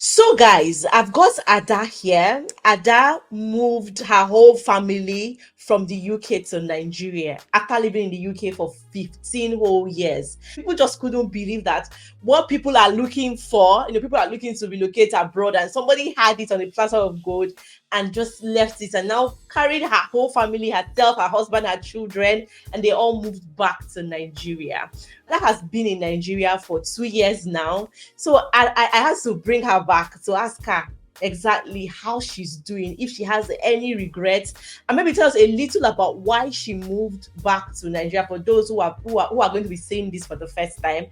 So, guys, I've got Ada here. Ada moved her whole family from the UK to Nigeria after living in the UK for 15 whole years. People just couldn't believe that what people are looking for, people are looking to relocate abroad, and somebody had it on a platter of gold and just left it and now carried her whole family, herself, her husband, her children, and they all moved back to Nigeria. That has been in Nigeria for 2 years now, so I had to bring her back to ask her exactly how she's doing, if she has any regrets, and maybe tell us a little about why she moved back to Nigeria. For those who are going to be saying this for the first time,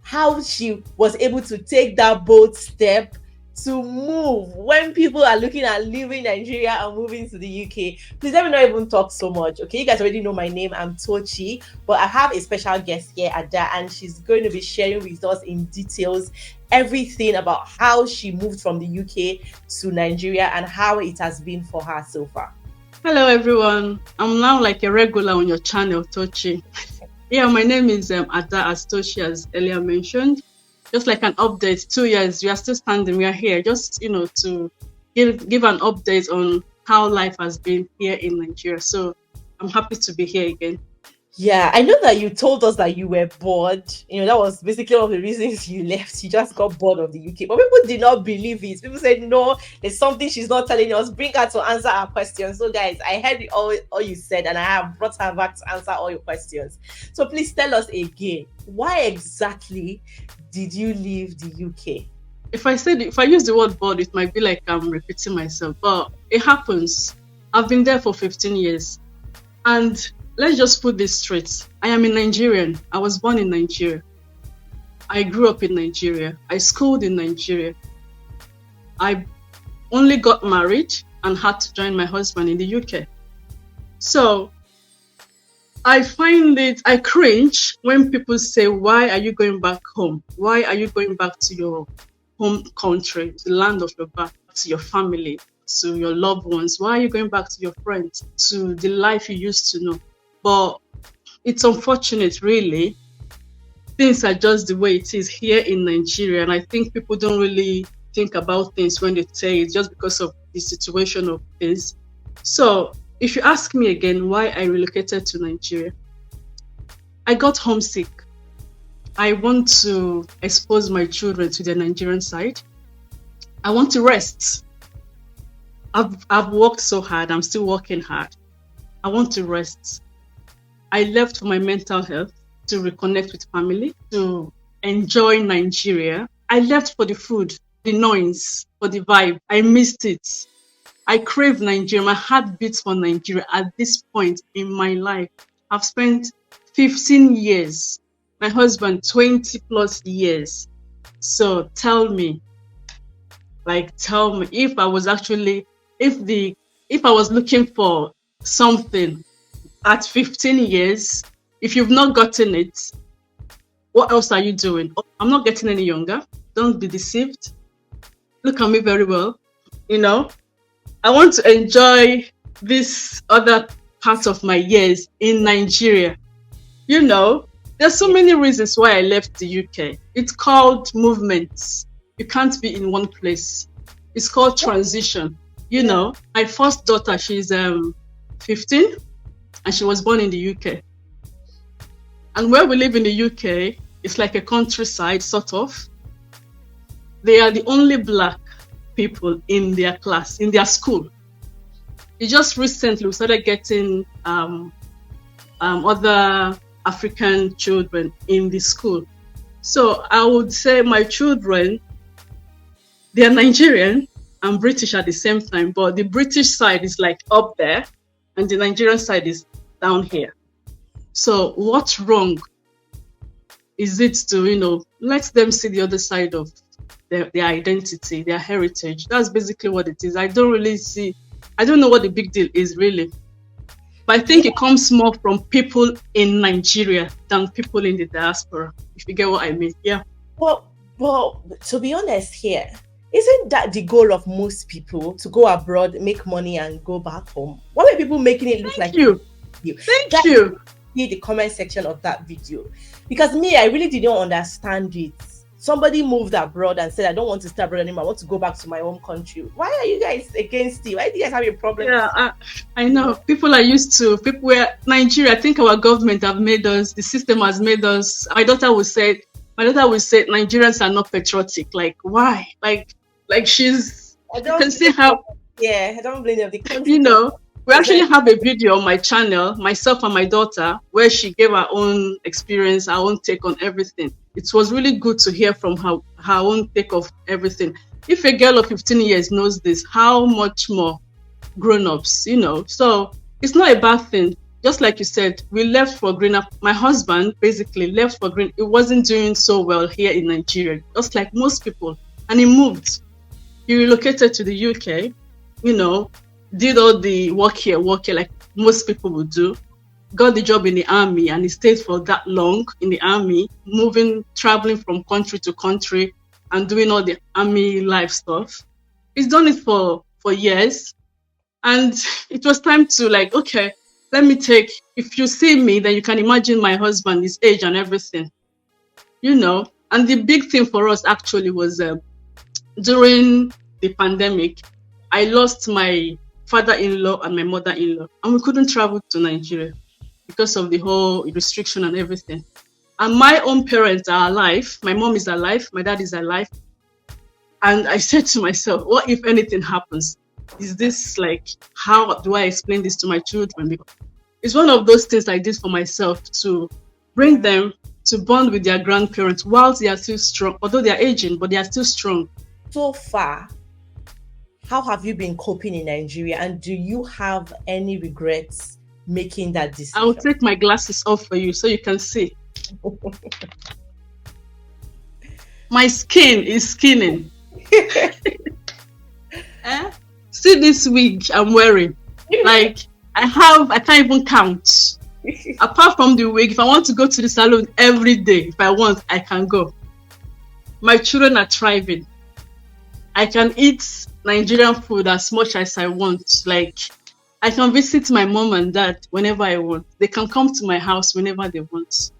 how she was able to take that bold step to move when people are looking at leaving Nigeria and moving to the UK. Please let me not even talk so much. Okay, you guys already know my name. I'm Tochi, but I have a special guest here, Ada, and she's going to be sharing with us in details everything about how she moved from the UK to Nigeria and how it has been for her so far. Hello everyone, I'm now like a regular on your channel, Tochi. Yeah, my name is Ada, as Tochi as earlier mentioned. Just like an update, 2 years, we are still standing, we are here, just, to give an update on how life has been here in Nigeria. So I'm happy to be here again. Yeah, I know that you told us that you were bored. That was basically one of the reasons you left. You just got bored of the UK. But people did not believe it. People said, no, there's something she's not telling us. Bring her to answer our questions. So, guys, I heard all you said, and I have brought her back to answer all your questions. So, please tell us again, why exactly did you leave the UK? If I use the word bored, it might be like I'm repeating myself. But it happens. I've been there for 15 years. And let's just put this straight. I am a Nigerian. I was born in Nigeria. I grew up in Nigeria. I schooled in Nigeria. I only got married and had to join my husband in the UK. So I cringe when people say, why are you going back home? Why are you going back to your home country, to the land of your birth, to your family, to your loved ones? Why are you going back to your friends, to the life you used to know? But it's unfortunate, really. Things are just the way it is here in Nigeria, and I think people don't really think about things when they say it's just because of the situation of things. So if you ask me again why I relocated to Nigeria, I got homesick. I want to expose my children to the Nigerian side. I want to rest. I've worked so hard. I'm still working hard. I want to rest. I left for my mental health, to reconnect with family, to enjoy Nigeria. I left for the food, the noise, for the vibe. I missed it. I crave Nigeria. My heart beats for Nigeria at this point in my life. I've spent 15 years, my husband 20 plus years. So tell me if I was looking for something at 15 years, if you've not gotten it, what else are you doing? I'm not getting any younger. Don't be deceived. Look at me very well. I want to enjoy this other part of my years in Nigeria. There's so many reasons why I left the UK. It's called movements. You can't be in one place. It's called transition. My first daughter, she's 15. And she was born in the UK. And where we live in the UK, it's like a countryside, sort of. They are the only Black people in their class, in their school. Just recently, we started getting other African children in the school. So I would say my children, they are Nigerian and British at the same time, but the British side is like up there, and the Nigerian side is down here. So what's wrong is it to, let them see the other side of their identity, their heritage. That's basically what it is. I don't know what the big deal is, really. But I think it comes more from people in Nigeria than people in the diaspora, if you get what I mean. Yeah. Well, to be honest here, isn't that the goal of most people, to go abroad, make money, and go back home? Why are people making it look like you? Thank you. See the comment section of that video, because me, I really didn't understand it. somebody moved abroad and said, I don't want to stay abroad anymore, I want to go back to my home country. Why are you guys against it? Why do you guys have a problem? Yeah, I know. People are used to, people were, Nigeria, I think our government have made us, the system has made us, my daughter would say, Nigerians are not patriotic. Like, why? Like she's, you can see how, yeah, I don't blame them. The country, you know, we actually have a video on my channel, myself and my daughter, where she gave her own experience, her own take on everything. It was really good to hear from her own take of everything. If a girl of 15 years knows this, how much more grown-ups, you know? So it's not a bad thing. Just like you said, we left for greener. My husband basically left for green. It wasn't doing so well here in Nigeria, just like most people. And he moved. He relocated to the UK, you know, did all the work here like most people would do. Got the job in the army, and he stayed for that long in the army, traveling from country to country and doing all the army life stuff. He's done it for years. And it was time to like, okay, let me take, if you see me, then you can imagine my husband, his age and everything, you know. And the big thing for us actually was during the pandemic, I lost my father-in-law and my mother-in-law, and we couldn't travel to Nigeria because of the whole restriction and everything. And my own parents are alive. My mom is alive. My dad is alive. And I said to myself, what if anything happens? Is this like, how do I explain this to my children? Because it's one of those things I did for myself to bring them to bond with their grandparents whilst they are still strong, although they are aging, but they are still strong. So far, how have you been coping in Nigeria, and do you have any regrets making that decision? I'll take my glasses off for you so you can see. My skin is skinning. See this wig I'm wearing? Like, I can't even count. Apart from the wig, if I want to go to the salon every day, if I want, I can go. My children are thriving. I can eat Nigerian food as much as I want. Like, I can visit my mom and dad whenever I want. They can come to my house whenever they want.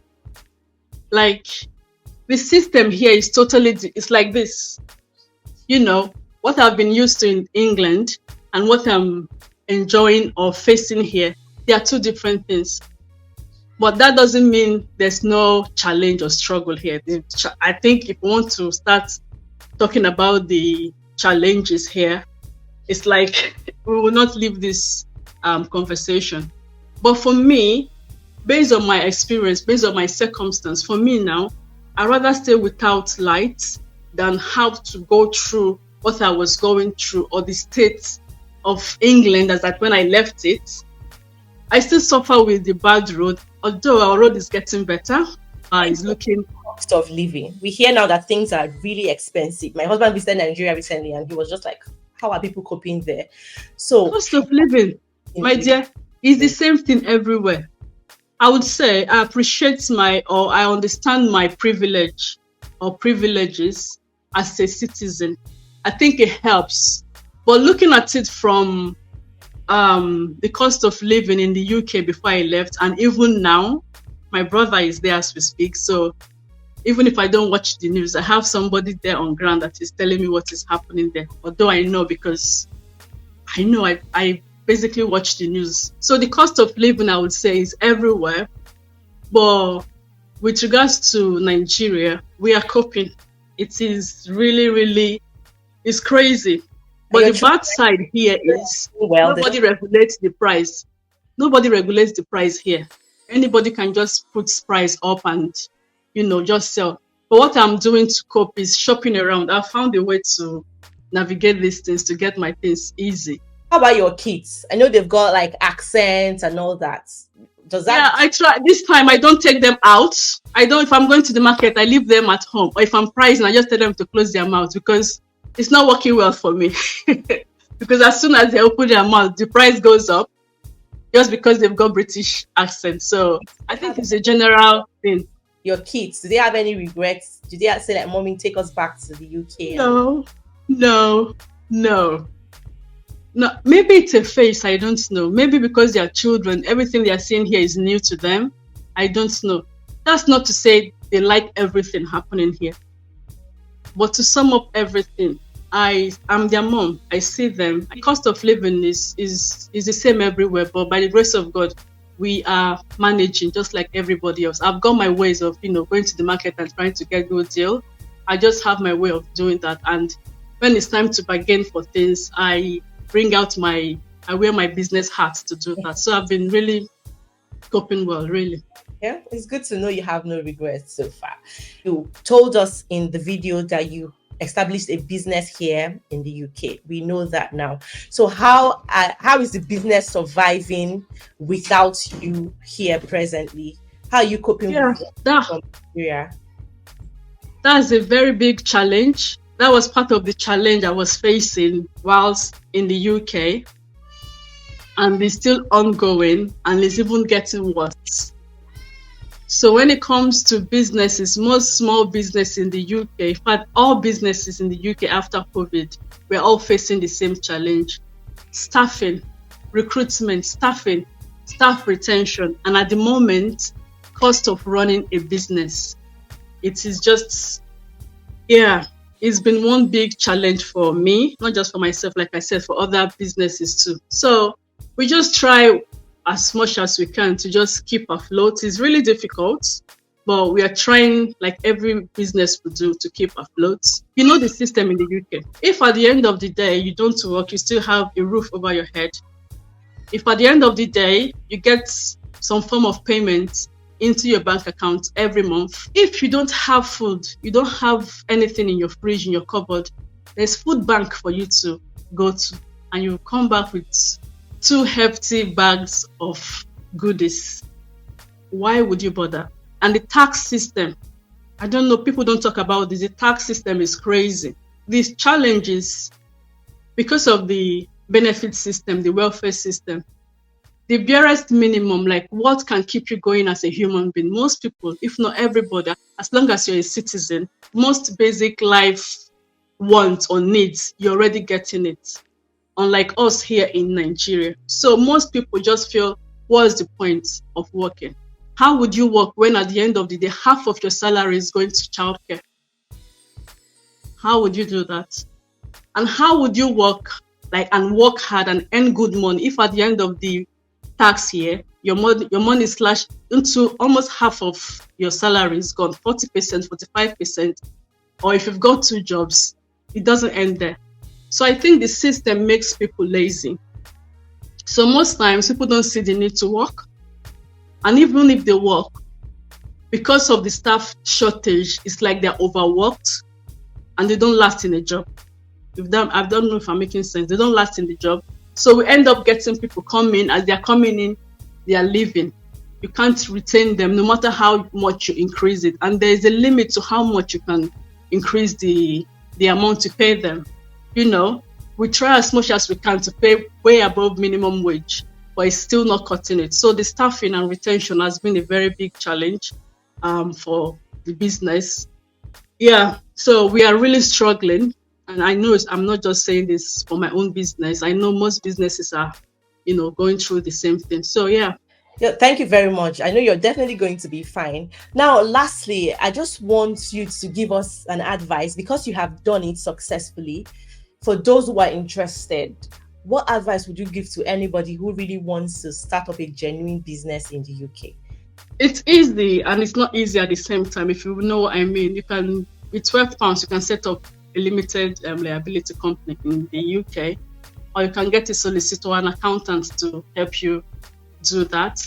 Like, the system here is totally, it's like this. You know, what I've been used to in England and what I'm enjoying or facing here, they are two different things. But that doesn't mean there's no challenge or struggle here. I think if we want to start talking about the challenges here, it's like we will not leave this conversation. But for me, based on my experience, based on my circumstance, for me now, I'd rather stay without light than have to go through what I was going through, or the state of England as like when I left it. I still suffer with the bad road, although our road is getting better. It's looking cost of living. We hear now that things are really expensive. My husband visited Nigeria recently, and he was just like, how are people coping there? So cost of living, my dear, is the same thing everywhere. I would say I appreciate I understand my privilege or privileges as a citizen. I think it helps. But looking at it from the cost of living in the UK before I left, and even now, my brother is there as we speak. So even if I don't watch the news, I have somebody there on ground that is telling me what is happening there. Although I know, because I know I basically watch the news. So the cost of living, I would say, is everywhere. But with regards to Nigeria, we are coping. It is really, really, it's crazy. But the bad side here is nobody regulates the price. Nobody regulates the price here. Anybody can just put price up and, you know, just sell. But what I'm doing to cope is shopping around. I found a way to navigate these things to get my things easy. How about your kids? I know they've got like accents and all that. Does that? Yeah, I try. This time I don't take them out. If I'm going to the market, I leave them at home. Or if I'm pricing, I just tell them to close their mouths, because it's not working well for me. Because as soon as they open their mouth, the price goes up just because they've got British accent. So I think it's a general thing. Your kids, do they have any regrets? Do they say like, "Mommy, take us back to the UK"? No. Maybe it's a phase. I don't know. Maybe because they are children, everything they are seeing here is new to them. I don't know. That's not to say they like everything happening here. But to sum up everything, I'm their mom. I see them. The cost of living is the same everywhere, but by the grace of God, we are managing just like everybody else. I've got my ways of, going to the market and trying to get a good deal. I just have my way of doing that. And when it's time to bargain for things, I wear my business hat to do that. So I've been really coping well, really. Yeah, it's good to know you have no regrets so far. You told us in the video that you established a business here in the UK. We know that now. So how is the business surviving without you here presently? How are you coping Yeah, with that, Nigeria? that's a very big challenge. That was part of the challenge I was facing whilst in the UK, and it's still ongoing, and it's even getting worse. So when it comes to businesses, most small business in the UK, in fact, all businesses in the UK after COVID, we're all facing the same challenge. Staffing, recruitment, staff retention, and at the moment, cost of running a business. It is just, it's been one big challenge for me, not just for myself, like I said, for other businesses too. So we just try as much as we can to just keep afloat. It's really difficult, but we are trying, like every business would do, to keep afloat. You know the system in the UK. If at the end of the day you don't work, you still have a roof over your head. If at the end of the day you get some form of payment into your bank account every month, if you don't have food, you don't have anything in your fridge, in your cupboard, there's food bank for you to go to, and you come back with 2 hefty bags of goodies. Why would you bother? And the tax system, I don't know, people don't talk about this. The tax system is crazy. These challenges, because of the benefit system, the welfare system, the barest minimum, like what can keep you going as a human being, most people, if not everybody, as long as you're a citizen, most basic life wants or needs, you're already getting it. Unlike us here in Nigeria. So most people just feel, what's the point of working? How would you work when at the end of the day, half of your salary is going to childcare? How would you do that? And how would you work and work hard and earn good money if at the end of the tax year, your money is slashed into almost half of your salary is gone, 40%, 45%, or if you've got 2 jobs, it doesn't end there. So I think the system makes people lazy. So most times people don't see the need to work. And even if they work, because of the staff shortage, it's like they're overworked and they don't last in a job. I don't know if I'm making sense. They don't last in the job. So we end up getting people come in. As they're coming in, they are leaving. You can't retain them no matter how much you increase it. And there's a limit to how much you can increase the amount to pay them. We try as much as we can to pay way above minimum wage, but it's still not cutting it. So the staffing and retention has been a very big challenge for the business. So we are really struggling. And I know I'm not just saying this for my own business. I know most businesses are, going through the same thing. So Yeah, thank you very much. I know you're definitely going to be fine. Now, lastly, I just want you to give us an advice, because you have done it successfully. For those who are interested, what advice would you give to anybody who really wants to start up a genuine business in the UK? It's easy and it's not easy at the same time, if you know what I mean. You can, with £12, you can set up a limited liability company in the UK, or you can get a solicitor or an accountant to help you do that.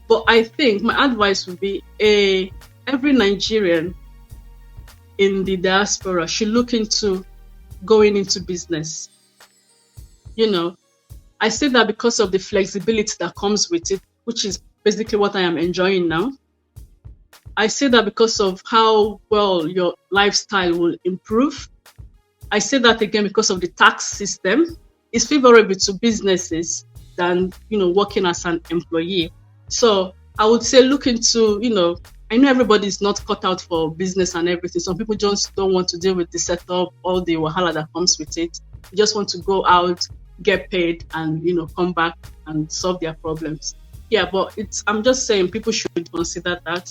But I think my advice would be every Nigerian in the diaspora should look into going into business. I say that because of the flexibility that comes with it, which is basically what I am enjoying now. I say that because of how well your lifestyle will improve. I say that again because of the tax system. It's favorable to businesses than, working as an employee. So I would say look into, I know everybody's not cut out for business and everything. Some people just don't want to deal with the setup, all the wahala that comes with it. They just want to go out, get paid, and come back and solve their problems. But I'm just saying people should consider that.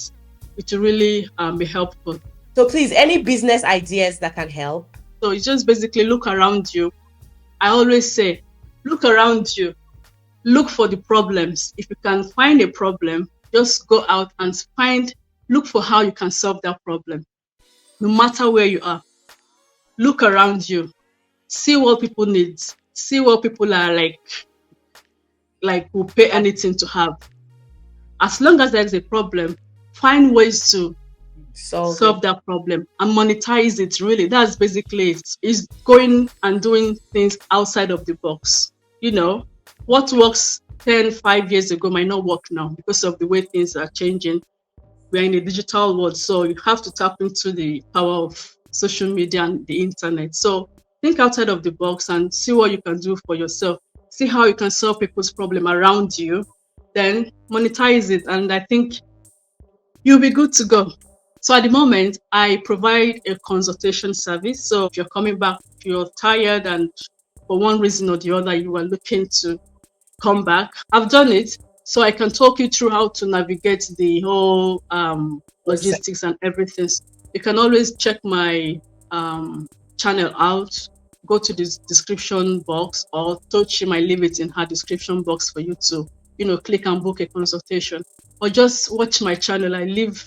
It will really be helpful. So please, any business ideas that can help? So it's just basically look around you. I always say, look around you, look for the problems. If you can find a problem, just go out and look for how you can solve that problem. No matter where you are, look around you, see what people need, see what people are like will pay anything to have. As long as there's a problem, find ways to solve that problem and monetize it. Really, that's basically it. Is going and doing things outside of the box. You know, what works 5 years ago might not work now because of the way things are changing. We're in a digital world, so you have to tap into the power of social media and the internet. So think outside of the box and see what you can do for yourself. See how you can solve people's problem around you, then monetize it. And I think you'll be good to go. So at the moment, I provide a consultation service. So if you're coming back, if you're tired and for one reason or the other, you are looking to come back, I've done it. So I can talk you through how to navigate the whole logistics and everything. You can always check my channel out. Go to the description box, or Tochi might leave it in her description box for you to, click and book a consultation. Or just watch my channel. I leave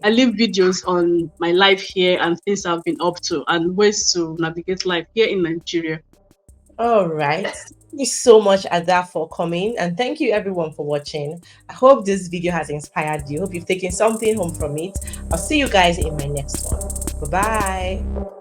videos on my life here and things I've been up to and ways to navigate life here in Nigeria. All right. Thank you so much, Ada, for coming. And thank you, everyone, for watching. I hope this video has inspired you. Hope you've taken something home from it. I'll see you guys in my next one. Bye-bye.